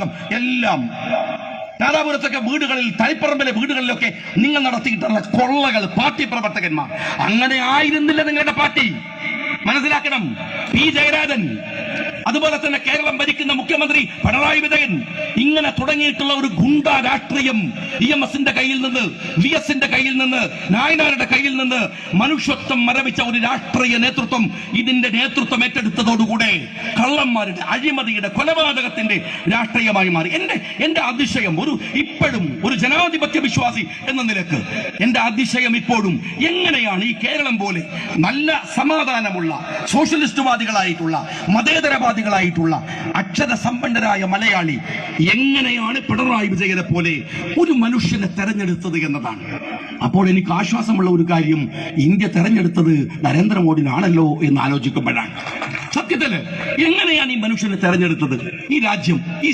കൊലപാതകം എല്ലാം നാദാപുരത്തൊക്കെ വീടുകളിൽ, തളിപ്പറമ്പിലെ വീടുകളിലൊക്കെ നിങ്ങൾ നടത്തിയിട്ടുള്ള കൊള്ളകൾ, പാർട്ടി പ്രവർത്തകന്മാർ. അങ്ങനെ ആയിരുന്നില്ല നിങ്ങളുടെ പാർട്ടി. മനസ്സിലാക്കണം. പി ജയരാജൻ, അതുപോലെ തന്നെ കേരളം ഭരിക്കുന്ന മുഖ്യമന്ത്രി പിണറായി വിജയൻ, ഇങ്ങനെ തുടങ്ങിയിട്ടുള്ള ഒരു ഗുണ്ടാ രാഷ്ട്രീയം EMSന്റെ കയ്യിൽ നിന്ന്, VSന്റെ കയ്യിൽ നിന്ന്, നായനാരുടെ കയ്യിൽ നിന്ന് മനുഷ്യത്വം മരവിച്ച ഒരു രാഷ്ട്രീയ നേതൃത്വം ഇതിന്റെ നേതൃത്വം ഏറ്റെടുത്തതോടുകൂടെ കള്ളന്മാരുടെ, അഴിമതിയുടെ, കൊലപാതകത്തിന്റെ രാഷ്ട്രീയമായി മാറി. എന്റെ അതിശയം, ഇപ്പോഴും ഒരു ജനാധിപത്യ വിശ്വാസി എന്ന നിലക്ക് എന്റെ അതിശയം ഇപ്പോഴും, എങ്ങനെയാണ് ഈ കേരളം പോലെ നല്ല സമാധാനമുള്ള സോഷ്യലിസ്റ്റുവാദികളായിട്ടുള്ള, മതേതരവാദികളായിട്ടുള്ള, അക്ഷരസമ്പന്നരായ മലയാളി എങ്ങനെയാണ് പിണറായി വിജയനെ പോലെ ഒരു മനുഷ്യനെ തെരഞ്ഞെടുത്തത് എന്നതാണ്. അപ്പോൾ എനിക്ക് ആശ്വാസമുള്ള ഒരു കാര്യം, ഇന്ത്യ തെരഞ്ഞെടുത്തത് നരേന്ദ്രമോദിനാണല്ലോ എന്ന് ആലോചിക്കുമ്പോഴാണ്. സത്യത്തില് എങ്ങനെയാണ് ഈ മനുഷ്യനെ തെരഞ്ഞെടുത്തത്? ഈ രാജ്യം, ഈ